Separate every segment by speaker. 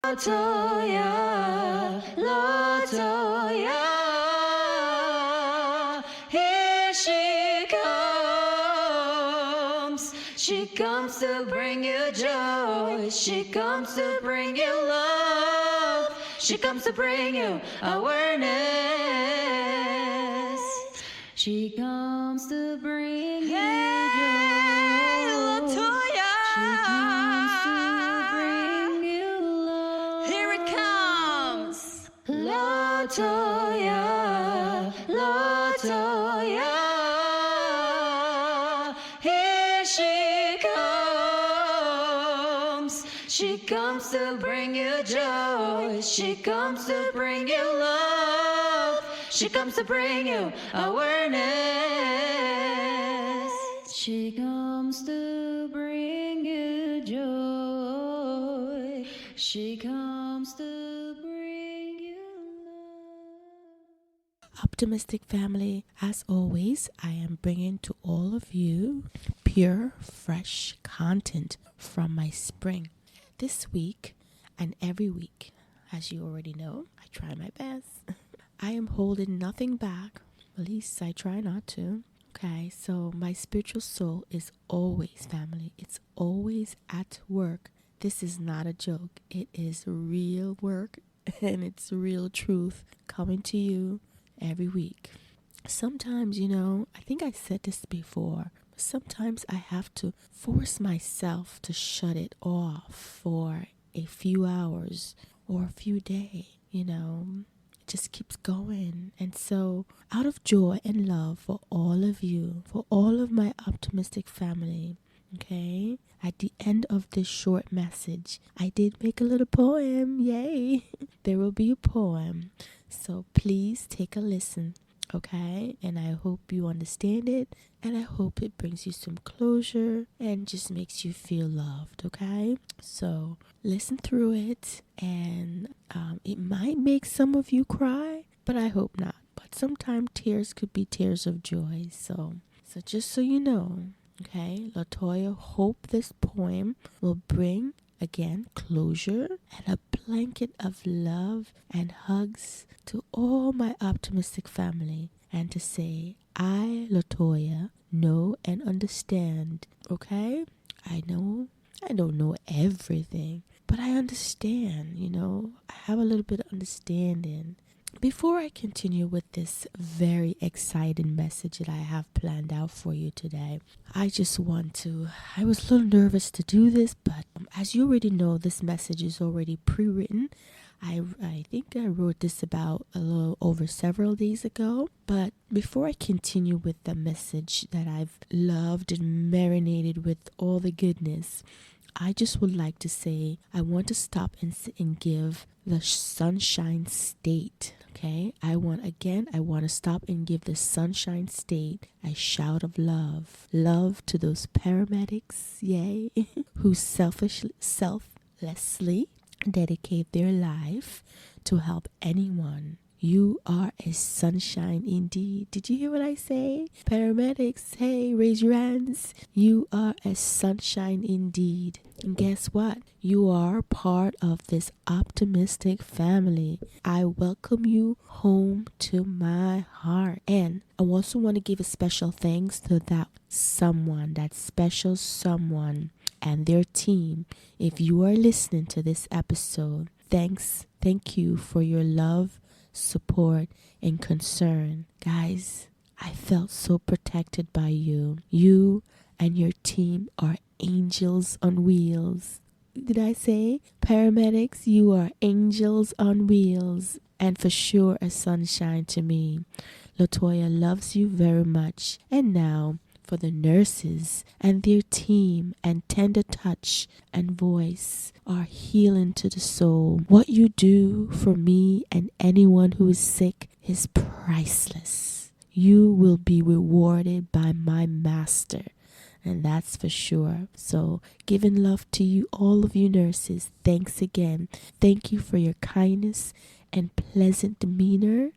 Speaker 1: Latoya, Latoya, here she comes. She comes to bring you joy. She comes to bring you love. She comes to bring you awareness. She comes to bring you joy.
Speaker 2: Latoya!
Speaker 1: She comes to bring you love.
Speaker 2: Here it comes!
Speaker 1: Latoya, Latoya, here she comes. She comes to bring you joy. She comes to bring you love. She comes to bring you awareness. She comes to bring you joy. She comes to bring you love.
Speaker 3: Optimistic family, as always, I am bringing to all of you pure, fresh content from my spring. This week and every week, as you already know, I try my best. I am holding nothing back, at least I try not to. Okay, so my spiritual soul is always family. It's always at work. This is not a joke. It is real work and it's real truth coming to you every week. Sometimes, I think I said this before, but sometimes I have to force myself to shut it off for a few hours or a few days, It just keeps going. And so, out of joy and love for all of you, for all of my optimistic family, okay, at the end of this short message, I did make a little poem. Yay! There will be a poem. So please take a listen, okay? And I hope you understand it. And I hope it brings you some closure and just makes you feel loved, okay? So listen through it. And it might make some of you cry, but I hope not. But sometimes tears could be tears of joy. So just so you know, okay, Latoya hope this poem will bring, again, closure and a blanket of love and hugs to all my optimistic family, and to say, I, Latoya, know and understand, okay? I don't know everything, but I understand, I have a little bit of understanding. Before I continue with this very exciting message that I have planned out for you today, I was a little nervous to do this, but as you already know, this message is already pre-written. I think I wrote this about a little over several days ago. But before I continue with the message that I've loved and marinated with all the goodness, I just would like to say I want to stop and give the Sunshine State. Okay, I want to stop and give the Sunshine State a shout of love. Love to those paramedics, yay, who selflessly dedicate their life to help anyone. You are a sunshine indeed. Did you hear what I say? Paramedics, hey, raise your hands. You are a sunshine indeed. And guess what? You are part of this optimistic family. I welcome you home to my heart. And I also want to give a special thanks to that special someone and their team. If you are listening to this episode, thank you for your love, support, and concern. Guys, I felt so protected by you. You and your team are angels on wheels. Did I say? Paramedics, you are angels on wheels. And for sure a sunshine to me. Latoya loves you very much. And now, for the nurses and their team and tender touch and voice are healing to the soul. What you do for me and anyone who is sick is priceless. You will be rewarded by my master, and that's for sure. So giving love to you, all of you nurses. Thanks again. Thank you for your kindness and pleasant demeanor.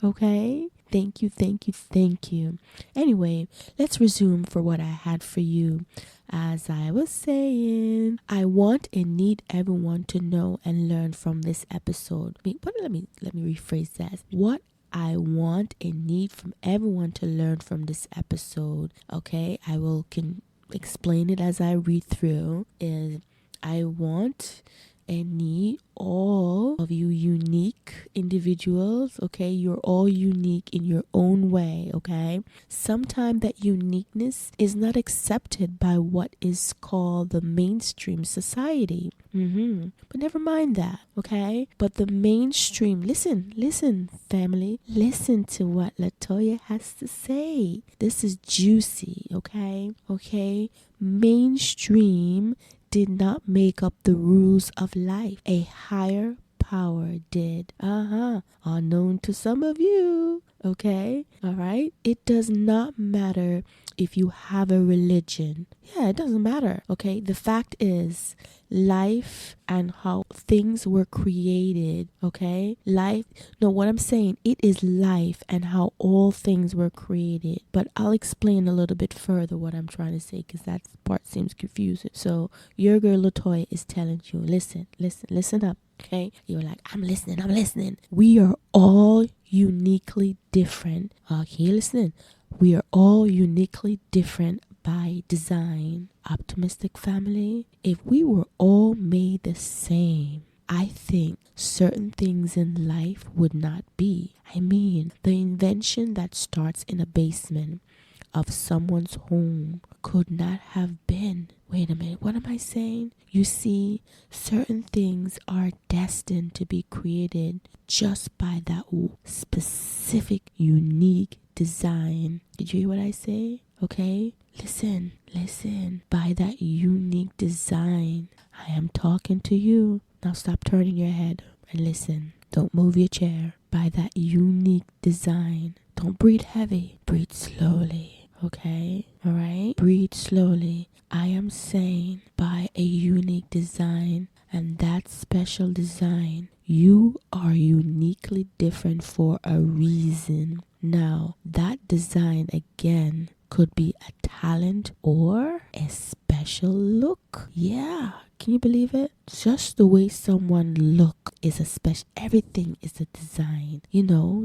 Speaker 3: Okay? Thank you, thank you, thank you. Anyway, let's resume for what I had for you. As I was saying, I want and need everyone to know and learn from this episode. Let me rephrase that. What I want and need from everyone to learn from this episode, okay? I can explain it as I read through. Is I want and need all of you unique individuals, okay? You're all unique in your own way, okay? Sometimes that uniqueness is not accepted by what is called the mainstream society. But never mind that, okay? But the mainstream, listen, family. Listen to what Latoya has to say. This is juicy, okay? Okay? Mainstream did not make up the rules of life. A higher power did. Unknown to some of you. Okay? All right? It does not matter if you have a religion. Yeah, it doesn't matter. Okay? The fact is, life and how things were created. Okay? What I'm saying, it is life and how all things were created. But I'll explain a little bit further what I'm trying to say, because that part seems confusing. So your girl Latoya is telling you, listen up. Okay? You're like, I'm listening. We are all uniquely different. Okay, listen. We are all uniquely different by design. Optimistic family, if we were all made the same, I think certain things in life would not be. I mean, the invention that starts in a basement of someone's home could not have been. Wait a minute, what am I saying? You see, certain things are destined to be created just by that specific, unique design. Did you hear what I say? Okay? Listen. By that unique design, I am talking to you. Now stop turning your head and listen. Don't move your chair. By that unique design. Don't breathe heavy. Breathe slowly. Okay? Alright? Breathe slowly. I am saying by a unique design, and that special design, you are uniquely different for a reason. Now, that design again could be a talent or a special look. Yeah. Can you believe it? Just the way someone look is a special. Everything is a design.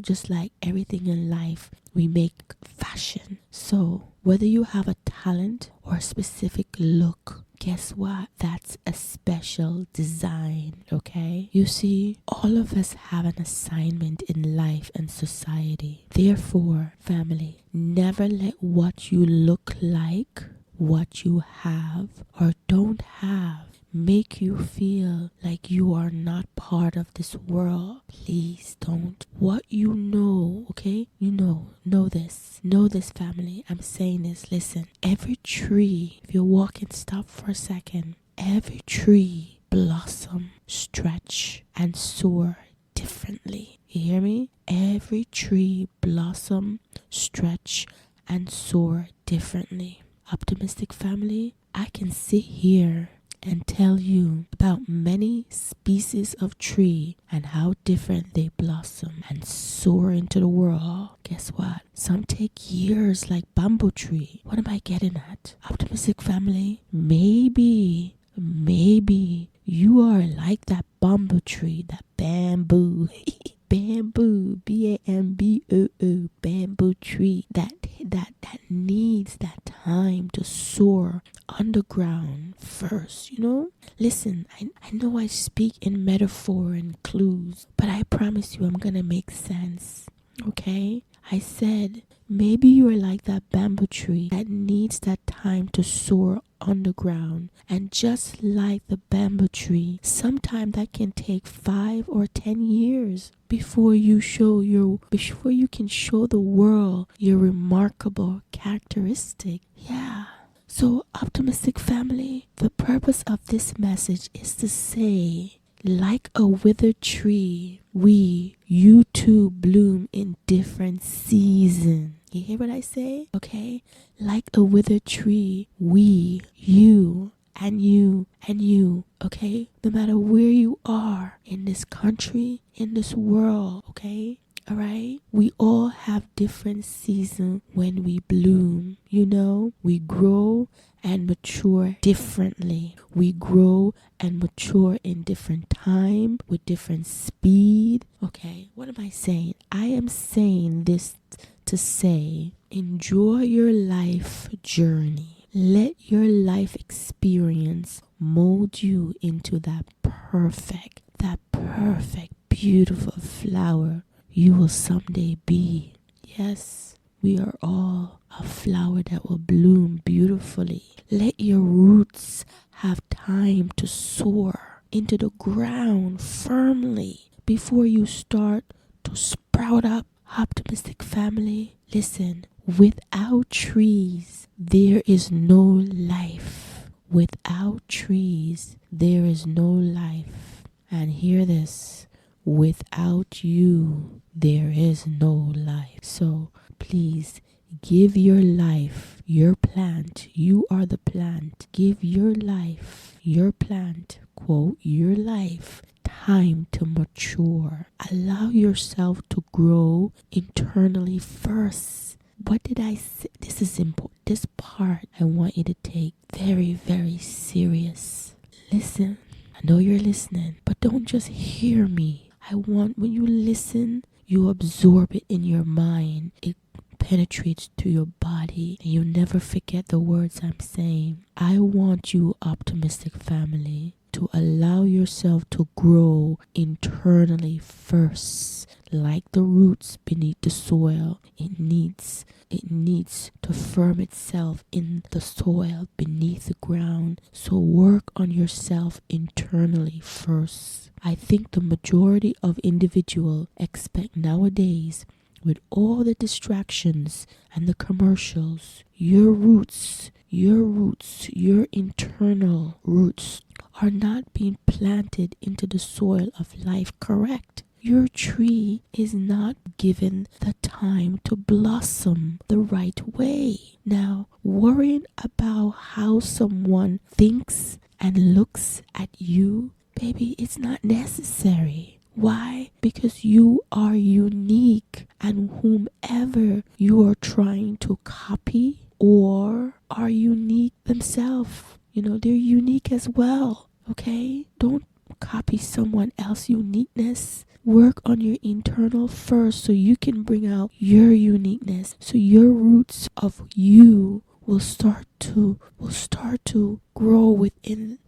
Speaker 3: Just like everything in life, we make fashion. So whether you have a talent or a specific look, guess what? That's a special design, okay? You see, all of us have an assignment in life and society. Therefore, family, never let what you look like, what you have or don't have, make you feel like you are not part of this world. Please don't. What you know, okay? Know this, family. I'm saying this. Listen, every tree, if you're walking, stop for a second. Every tree blossom, stretch, and soar differently. You hear me? Every tree blossom, stretch, and soar differently. Optimistic family, I can sit here and tell you about many species of tree and how different they blossom and soar into the world. Guess what? Some take years, like bamboo tree. What am I getting at? Optimistic family, maybe you are like that bamboo tree, that bamboo. Bamboo, B-A-M-B-O-O, bamboo tree that needs that time to soar underground first, Listen, I know I speak in metaphor and clues, but I promise you I'm gonna make sense, okay? I said, maybe you are like that bamboo tree that needs that time to soar underground. And just like the bamboo tree, sometimes that can take 5 or 10 years before you can show the world your remarkable characteristic. Yeah. So, optimistic family, the purpose of this message is to say, like a withered tree, you too bloom in different seasons. You hear what I say? Okay? Like a withered tree, you, okay? No matter where you are in this country, in this world, okay? All right? We all have different seasons when we bloom. You know, we grow and mature differently. We grow and mature in different time with different speed. Okay, what am I saying? I am saying this to say, enjoy your life journey. Let your life experience mold you into that perfect, beautiful flower you will someday be. Yes, we are all a flower that will bloom beautifully. Let your roots have time to soar into the ground firmly before you start to sprout up. Optimistic family, listen, without trees, there is no life. Without trees, there is no life. And hear this, without you, there is no life. So please give your life, your plant. You are the plant. Give your life, your plant, quote, your life, time to mature. Allow yourself to grow internally first. What did I say? This is important. This part I want you to take very, very serious. Listen. I know you're listening, but don't just hear me. I want when you listen, you absorb it in your mind. It penetrates to your body and you never forget the words I'm saying. I want you, optimistic family, to allow yourself to grow internally first. Like the roots beneath the soil, it needs to firm itself in the soil beneath the ground. So work on yourself internally first. I think the majority of individuals expect nowadays, with all the distractions and the commercials, your roots, your internal roots are not being planted into the soil of life correct. Your tree is not given the time to blossom the right way. Now, worrying about how someone thinks and looks at you, baby, it's not necessary. Why? Because you are unique, and whomever you are trying to copy or are unique themselves. You know, they're unique as well. Okay? Don't copy someone else's uniqueness. Work on your internal first so you can bring out your uniqueness. So your roots of you will start to grow within,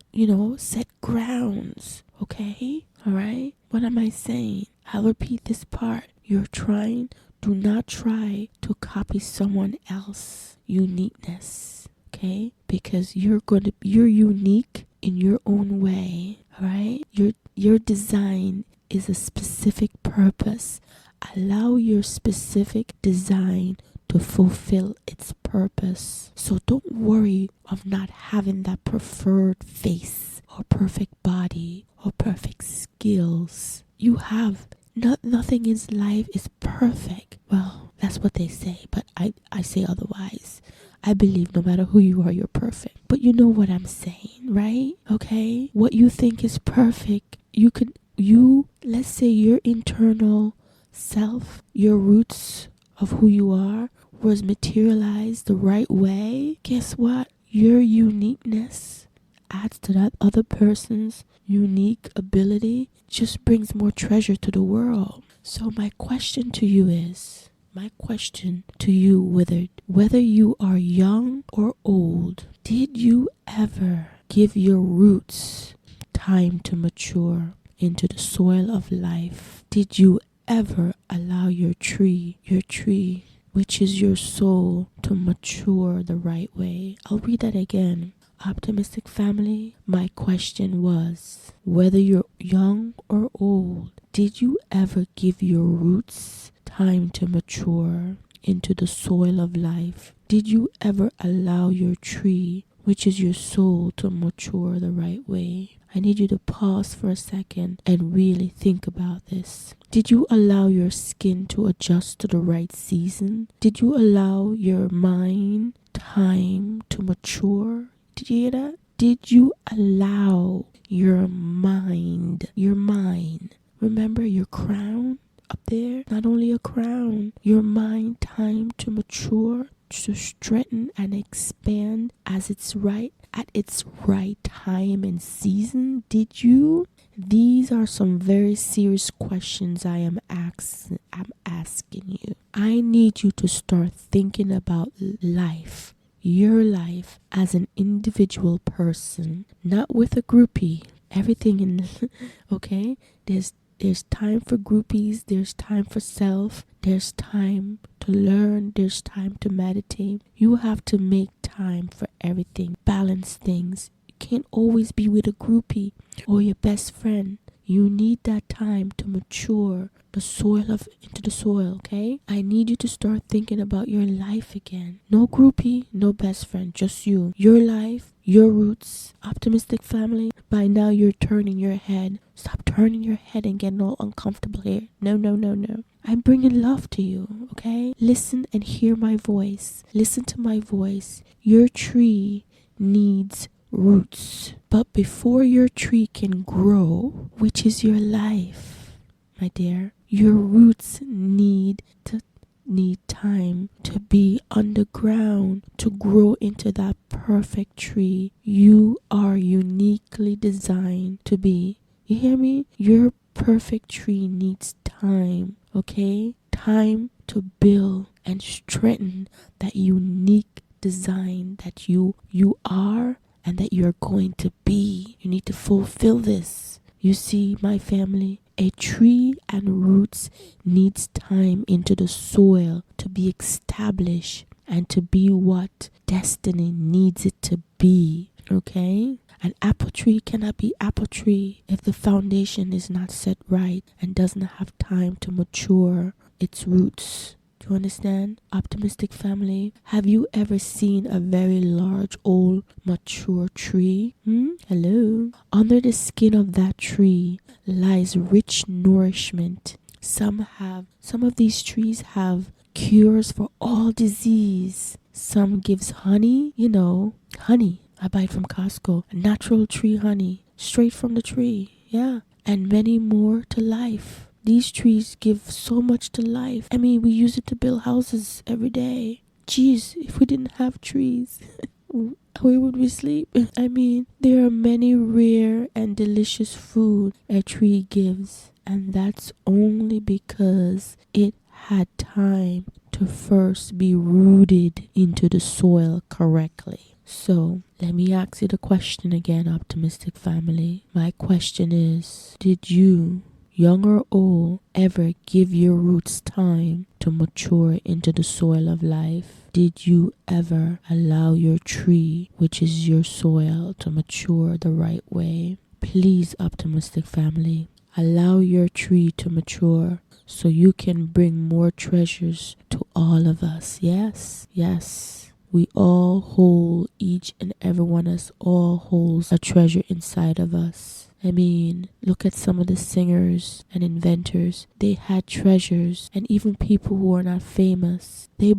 Speaker 3: set grounds. Okay? All right? What am I saying? I'll repeat this part. Do not try to copy someone else's uniqueness. Okay? Because you're unique in your own way. All right? Your design is a specific purpose. Allow your specific design to fulfill its purpose. So don't worry of not having that preferred face or perfect body or perfect skills. You have nothing in life is perfect. Well, that's what they say, but I say otherwise. I believe no matter who you are, you're perfect. But you know what I'm saying, right? Okay? What you think is perfect, let's say your internal self, your roots of who you are was materialized the right way. Guess what? Your uniqueness adds to that other person's unique ability, just brings more treasure to the world. So my question to you, whether you are young or old, did you ever give your roots time to mature into the soil of life? Did you ever allow your tree, which is your soul, to mature the right way? I'll read that again. Optimistic family, my question was, whether you're young or old, did you ever give your roots time to mature into the soil of life? Did you ever allow your tree, which is your soul, to mature the right way? I need you to pause for a second and really think about this. Did you allow your skin to adjust to the right season? Did you allow your mind time to mature? Did you hear that? Did you allow your mind, remember your crown up there. Not only a crown, your mind time to mature, to strengthen and expand as it's right at its right time and season. Did you? These are some very serious questions I'm asking you. I need you to start thinking about life, your life as an individual person, not with a groupie. Everything in okay? There's time for groupies, there's time for self, there's time to learn, there's time to meditate. You have to make time for everything, balance things. You can't always be with a groupie or your best friend. You need that time to mature into the soil, okay? I need you to start thinking about your life again. No groupie, no best friend, just you. Your life, your roots. Optimistic family, by now you're turning your head. Stop turning your head and getting all uncomfortable here. No. I'm bringing love to you, okay? Listen and hear my voice. Listen to my voice. Your tree needs roots. But before your tree can grow, which is your life, my dear, your roots need time to be underground to grow into that perfect tree you are uniquely designed to be. You hear me? Your perfect tree needs time, okay? Time to build and strengthen that unique design that you are and that you're going to be. You need to fulfill this. You see, my family, a tree and roots needs time into the soil to be established and to be what destiny needs it to be, okay? An apple tree cannot be apple tree if the foundation is not set right and doesn't have time to mature its roots. Do you understand? Optimistic family, have you ever seen a very large, old, mature tree? Hello? Under the skin of that tree lies rich nourishment. Some of these trees have cures for all disease. Some gives honey, honey. I buy it from Costco. Natural tree honey, straight from the tree. Yeah. And many more to life. These trees give so much to life. I mean, we use it to build houses every day. Jeez, if we didn't have trees, where would we sleep? I mean, there are many rare and delicious food a tree gives. And that's only because it had time to first be rooted into the soil correctly. So, let me ask you the question again, optimistic family. My question is, did you, young or old, ever give your roots time to mature into the soil of life? Did you ever allow your tree, which is your soil, to mature the right way? Please, optimistic family, allow your tree to mature so you can bring more treasures to all of us. Yes. We all hold, each and every one of us all holds a treasure inside of us. I mean, look at some of the singers and inventors. They had treasures, and even people who are not famous. They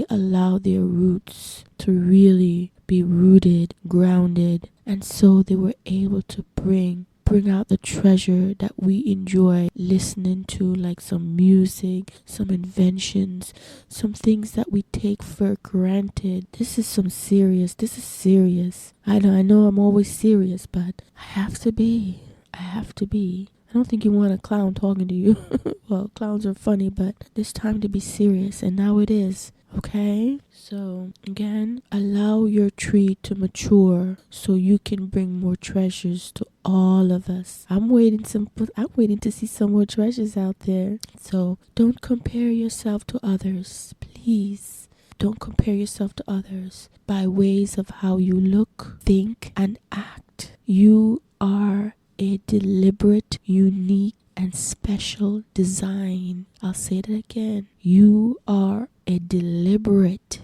Speaker 3: allow their roots to really be rooted, grounded, and so they were able to bring out the treasure that we enjoy listening to, like some music, some inventions, some things that we take for granted. This is serious. I know I'm always serious, but I have to be. I don't think you want a clown talking to you. Well, clowns are funny, but it's time to be serious, and now it is. Okay? So, again, allow your tree to mature so you can bring more treasures to all of us. I'm waiting to see some more treasures out there. So, don't compare yourself to others. Please, don't compare yourself to others by ways of how you look, think, and act. You are a deliberate, unique, and special design. I'll say that again. You are a deliberate.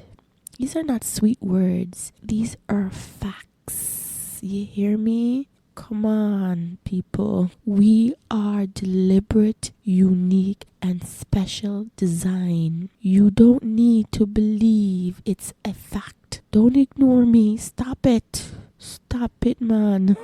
Speaker 3: These are not sweet words. These are facts. You hear me? Come on, people. We are deliberate, unique, and special design. You don't need to believe it's a fact. Don't ignore me. Stop it. Stop it, man.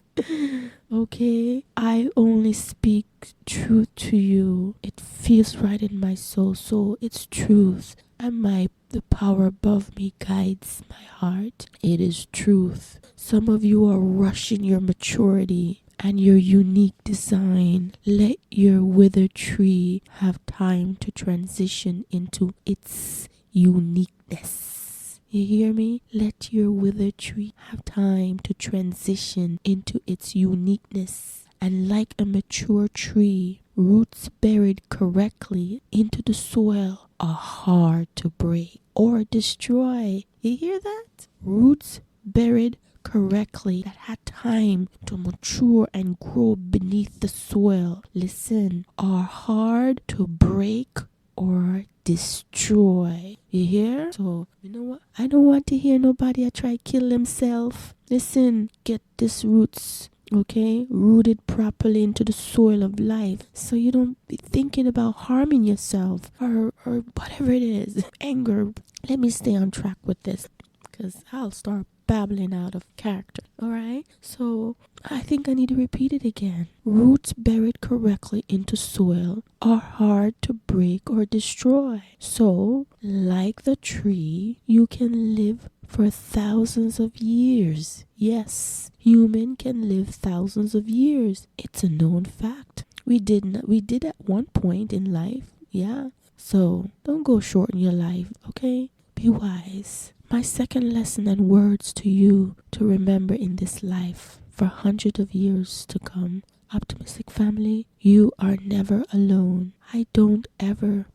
Speaker 3: Okay? I only speak truth to you. It feels right in my soul. So it's truth. And the power above me guides my heart. It is truth. Some of you are rushing your maturity and your unique design. Let your withered tree have time to transition into its uniqueness. You hear me? Let your withered tree have time to transition into its uniqueness. And like a mature tree, roots buried correctly into the soil are hard to break or destroy. You hear that? Roots buried correctly that had time to mature and grow beneath the soil, listen, are hard to break or destroy. You hear? So, you know what? I don't want to hear nobody try kill themselves. Listen, get this roots, okay, rooted properly into the soil of life, so you don't be thinking about harming yourself or whatever it is. Anger. Let me stay on track with this, because I'll start babbling out of character. All right, so I think I need to repeat it again. Roots buried correctly into soil are hard to break or destroy. So, like the tree, you can live for thousands of years. Yes, human can live thousands of years. It's a known fact. We did at one point in life. Yeah. So don't go short in your life, okay? Be wise. My second lesson and words to you to remember in this life for hundreds of years to come. Optimistic family, you are never alone. Don't ever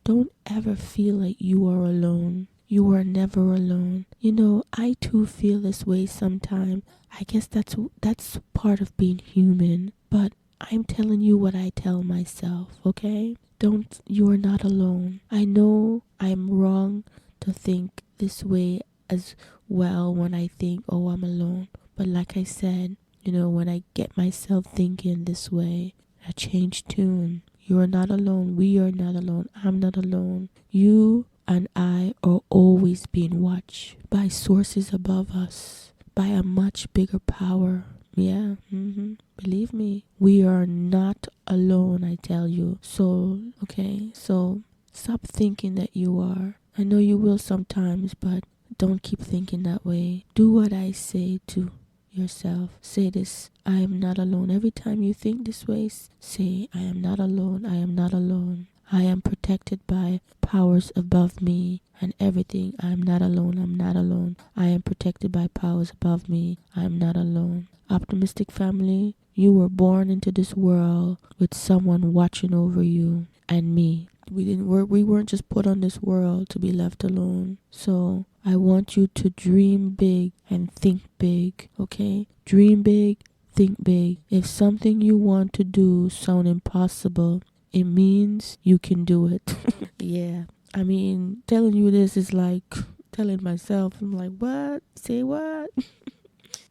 Speaker 3: feel like you are alone. You are never alone. You know, I too feel this way sometimes. I guess that's part of being human. But I'm telling you what I tell myself, okay? You are not alone. I know I'm wrong to think this way as well when I think, oh, I'm alone. But like I said, you know, when I get myself thinking this way, I change tune. You are not alone. We are not alone. I'm not alone. You and I are always being watched by sources above us, by a much bigger power. Yeah, believe me, we are not alone, I tell you. So, okay, so stop thinking that you are. I know you will sometimes, but don't keep thinking that way. Do what I say to yourself. Say this, I am not alone. Every time you think this way, say, I am not alone. I am not alone. I am protected by powers above me and everything. I am not alone. I'm not alone. I am protected by powers above me. I am not alone. Optimistic family, you were born into this world with someone watching over you and me. We weren't just put on this world to be left alone. So I want you to dream big and think big, okay? Dream big, think big. If something you want to do sound impossible, it means you can do it. Yeah. I mean, telling you this is like telling myself, I'm like, what? Say what?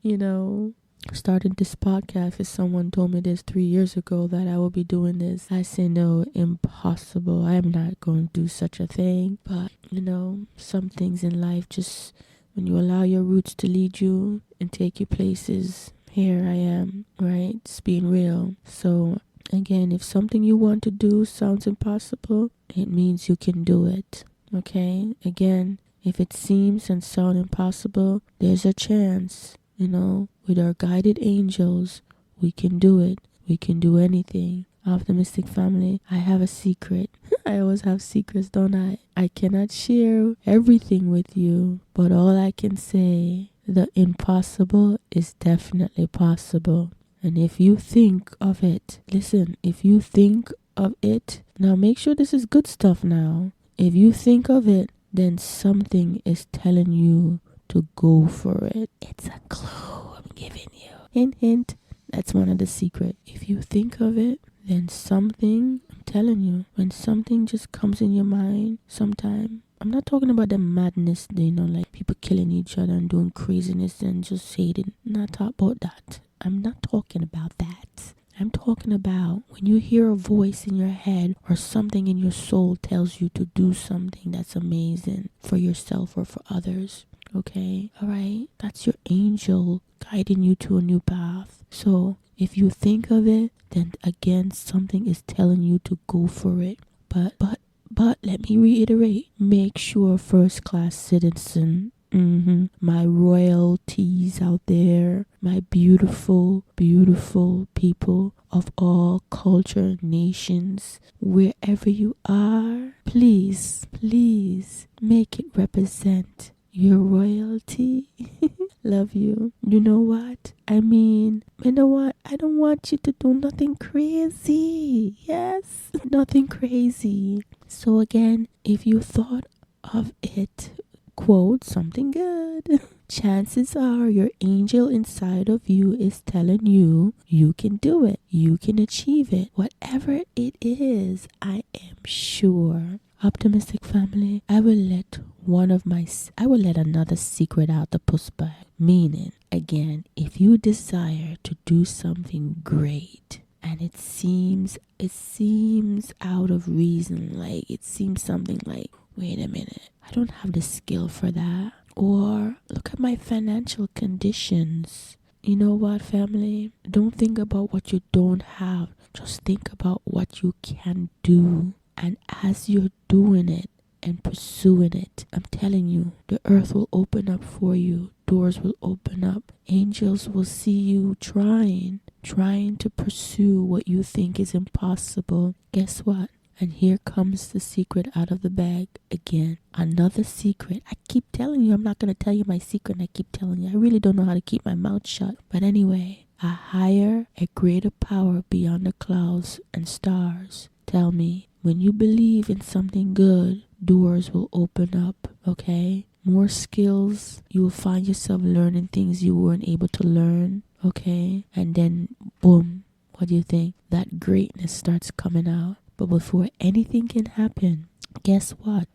Speaker 3: You know, starting this podcast, if someone told me this 3 years ago that I would be doing this, I say no, impossible. I am not going to do such a thing. But, you know, some things in life, just when you allow your roots to lead you and take you places, here I am, right? It's being real. So, again, if something you want to do sounds impossible, it means you can do it, okay? Again, if it seems and sounds impossible, there's a chance. You know, with our guided angels, we can do it. We can do anything. Optimistic family, I have a secret. I always have secrets, don't I? I cannot share everything with you, but all I can say, the impossible is definitely possible. And if you think of it, listen, if you think of it, now make sure this is good stuff now. If you think of it, then something is telling you to go for it. It's a clue I'm giving you. Hint, hint. That's one of the secrets. If you think of it, then something, I'm telling you, when something just comes in your mind, sometime, I'm not talking about the madness, you know, like people killing each other and doing craziness and just hating. I'm not talking about that. I'm not talking about that. I'm talking about when you hear a voice in your head or something in your soul tells you to do something that's amazing for yourself or for others. Okay, all right, that's your angel guiding you to a new path. So if you think of it, then again, something is telling you to go for it. But let me reiterate, make sure first class citizen. My royalties out there, my beautiful, beautiful people of all culture, nations, wherever you are, please, please make it represent your royalty. Love you. You know what? I mean, you know what? I don't want you to do nothing crazy. Yes, nothing crazy. So again, if you thought of it, quote something good. Chances are your angel inside of you is telling you you can do it. You can achieve it. Whatever it is, I am sure. Optimistic family, I will let another secret out the puss bag. Meaning, again, if you desire to do something great and it seems out of reason, like it seems something like, wait a minute, I don't have the skill for that. Or look at my financial conditions. You know what, family? Don't think about what you don't have. Just think about what you can do. And as you're doing it and pursuing it, I'm telling you, the earth will open up for you. Doors will open up. Angels will see you trying to pursue what you think is impossible. Guess what? And here comes the secret out of the bag again. Another secret. I keep telling you, I'm not going to tell you my secret. And I keep telling you, I really don't know how to keep my mouth shut. But anyway, a higher, a greater power beyond the clouds and stars. Tell me, when you believe in something good, doors will open up, okay? More skills. You will find yourself learning things you weren't able to learn, okay? And then, boom, what do you think? That greatness starts coming out. But before anything can happen, guess what?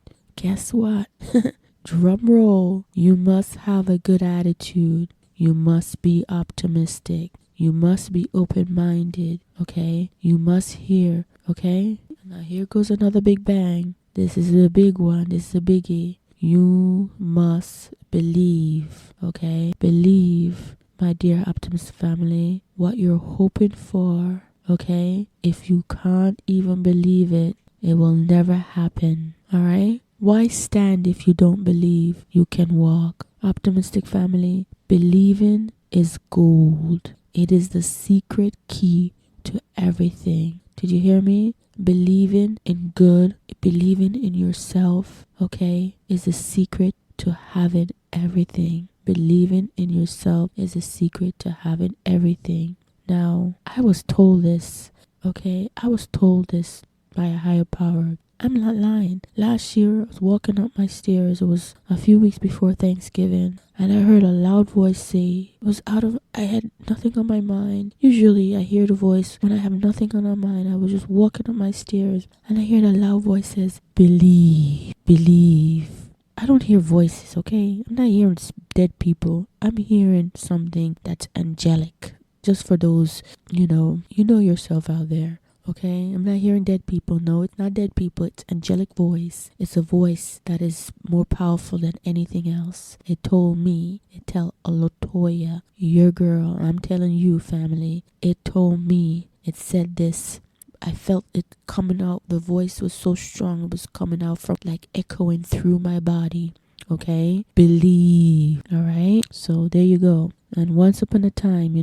Speaker 3: Drum roll. You must have a good attitude. You must be optimistic. You must be open-minded, okay? You must hear, okay? Now here goes another big bang. This is a big one. This is a biggie. You must believe, okay? Believe, my dear optimist family, what you're hoping for. Okay? If you can't even believe it, it will never happen. Alright? Why stand if you don't believe you can walk? Optimistic family, believing is gold. It is the secret key to everything. Did you hear me? Believing in good, believing in yourself, okay, is the secret to having everything. Believing in yourself is the secret to having everything. Now, I was told this, okay? I was told this by a higher power. I'm not lying. Last year, I was walking up my stairs. It was a few weeks before Thanksgiving. And I heard a loud voice say, I had nothing on my mind. Usually, I hear the voice when I have nothing on my mind. I was just walking up my stairs. And I hear a loud voice says, believe, believe. I don't hear voices, okay? I'm not hearing dead people. I'm hearing something that's angelic. Just for those, you know yourself out there, okay? I'm not hearing dead people. No, it's not dead people. It's angelic voice. It's a voice that is more powerful than anything else. It told me, it tell Latoya, your girl, I'm telling you, family. It told me, it said this. I felt it coming out. The voice was so strong. It was coming out from like echoing through my body. Okay? Believe. All right? So there you go. And once upon a time,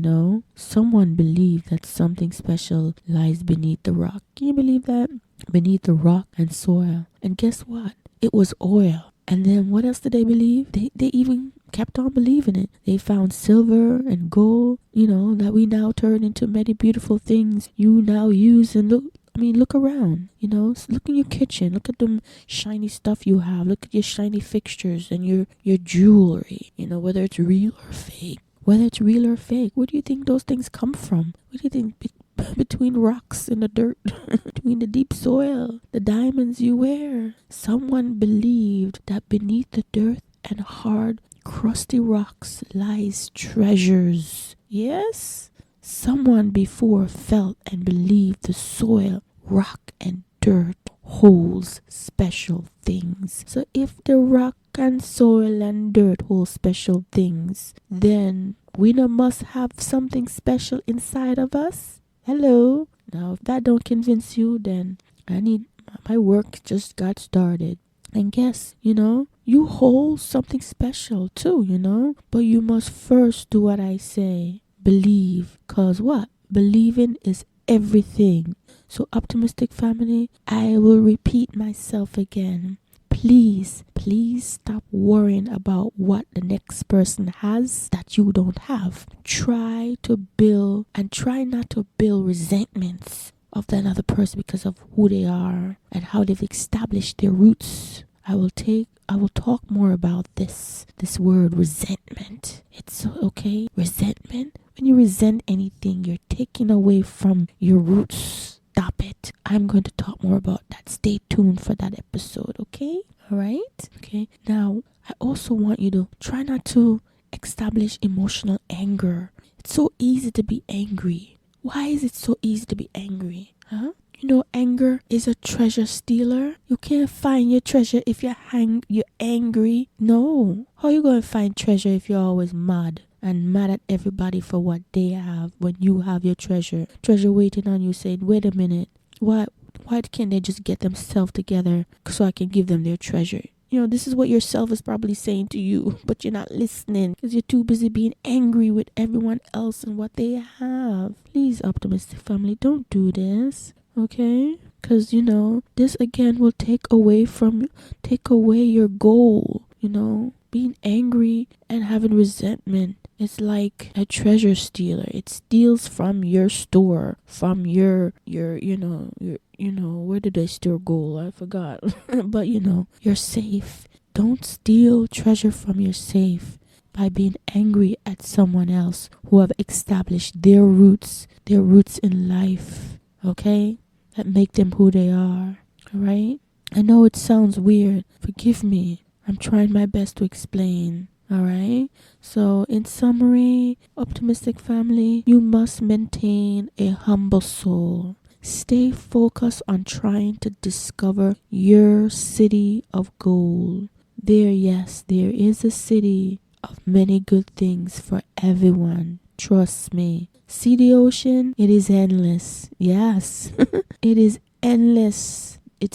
Speaker 3: someone believed that something special lies beneath the rock. Can you believe that? Beneath the rock and soil. And guess what? It was oil. And then what else did they believe? They even kept on believing it. They found silver and gold, that we now turn into many beautiful things you now use and look around, look in your kitchen, look at the shiny stuff you have, look at your shiny fixtures and your jewelry, whether it's real or fake. Where do you think those things come from? What do you think? Between rocks in the dirt, between the deep soil, the diamonds you wear. Someone believed that beneath the dirt and hard, crusty rocks lies treasures. Yes? Someone before felt and believed the soil, rock, and dirt holds special things. So if the rock and soil and dirt hold special things, then we no must have something special inside of us. Hello. Now, if that don't convince you, then my work just got started. And guess, you hold something special too, But you must first do what I say. Believe. Cause what? Believing is everything. So, optimistic family, I will repeat myself again. Please stop worrying about what the next person has that you don't have. Try to build and try not to build resentments of the another person because of who they are and how they've established their roots. I will talk more about this word resentment. It's okay. Resentment. When you resent anything, you're taking away from your roots. Stop it. I'm going to talk more about that. Stay tuned for that episode, okay? All right? Okay. Now, I also want you to try not to establish emotional anger. It's so easy to be angry. Why is it so easy to be angry? Huh? Anger is a treasure stealer. You can't find your treasure if you're angry. No. How you going to find treasure if you're always mad? And mad at everybody for what they have when you have your treasure waiting on you, saying, wait a minute, why can't they just get themselves together so I can give them their treasure? This is what yourself is probably saying to you, but you're not listening because you're too busy being angry with everyone else and what they have. Please, optimistic family, don't do this, okay? Because, this again will take away your goal, being angry and having resentment. It's like a treasure stealer. It steals from your store, from your where did I store gold? I forgot. But your safe. Don't steal treasure from your safe by being angry at someone else who have established their roots in life. Okay? That make them who they are. Alright? I know it sounds weird. Forgive me. I'm trying my best to explain. Alright? So, in summary, optimistic family, you must maintain a humble soul. Stay focused on trying to discover your city of gold. There is a city of many good things for everyone. Trust me. See the ocean? It is endless. Yes, it is endless. It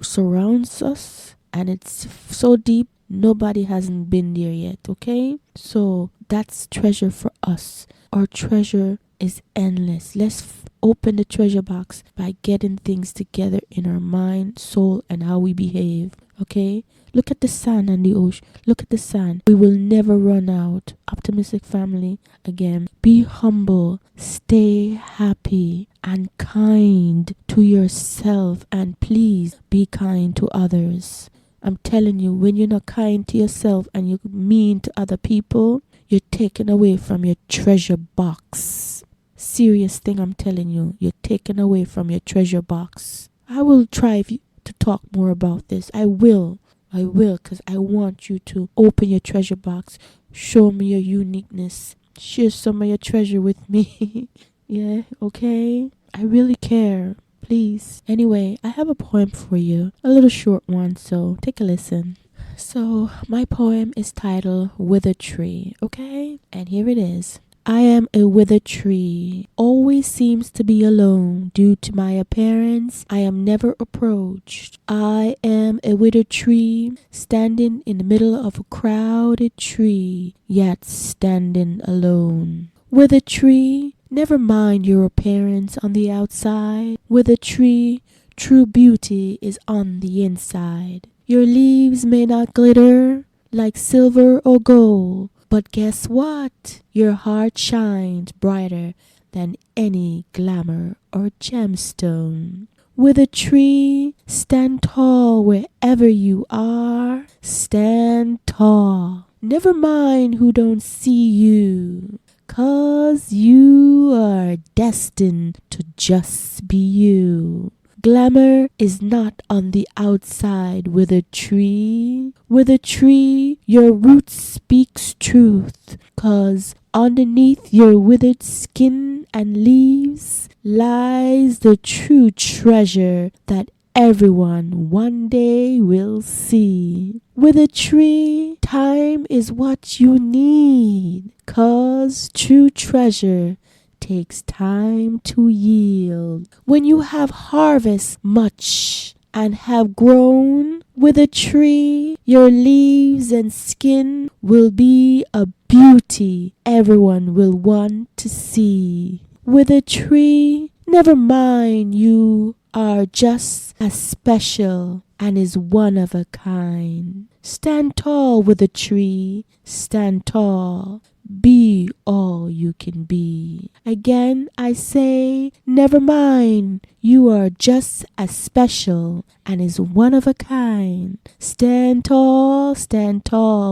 Speaker 3: surrounds us and it's so deep. Nobody hasn't been there yet, okay? So that's treasure for us. Our treasure is endless. Let's open the treasure box by getting things together in our mind, soul, and how we behave, okay? Look at the sun and the ocean. Look at the sun. We will never run out. Optimistic family, again, be humble, stay happy, and kind to yourself, and please be kind to others. I'm telling you, when you're not kind to yourself and you're mean to other people, you're taken away from your treasure box. Serious thing, I'm telling you. You're taken away from your treasure box. I will try to talk more about this. I will, because I want you to open your treasure box. Show me your uniqueness. Share some of your treasure with me. Yeah, okay? I really care. Please. Anyway, I have a poem for you. A little short one, so take a listen. So, my poem is titled Withered Tree, okay? And here it is. I am a withered tree, always seems to be alone. Due to my appearance, I am never approached. I am a withered tree, standing in the middle of a crowded tree, yet standing alone. Withered tree, never mind your appearance on the outside. Withered tree, true beauty is on the inside. Your leaves may not glitter like silver or gold, but guess what? Your heart shines brighter than any glamour or gemstone. Withered tree, stand tall wherever you are. Stand tall. Never mind who don't see you, 'cause you are destined to just be you. Glamour is not on the outside, withered tree. Withered tree, your roots speaks truth, 'cause underneath your withered skin and leaves lies the true treasure that everyone one day will see. With a tree, time is what you need, 'cause true treasure takes time to yield. When you have harvest much and have grown with a tree, your leaves and skin will be a beauty everyone will want to see. With a tree, never mind, you are just as special and is one of a kind. Stand tall with a tree, stand tall. Be all you can be. Again, I say, never mind, you are just as special and is one of a kind. Stand tall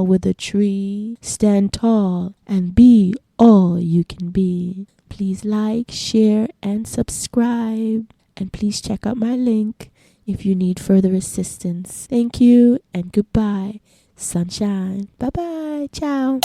Speaker 3: with a tree. Stand tall and be all you can be. Please like, share, and subscribe. And please check out my link if you need further assistance. Thank you and goodbye. Sunshine. Bye-bye. Ciao.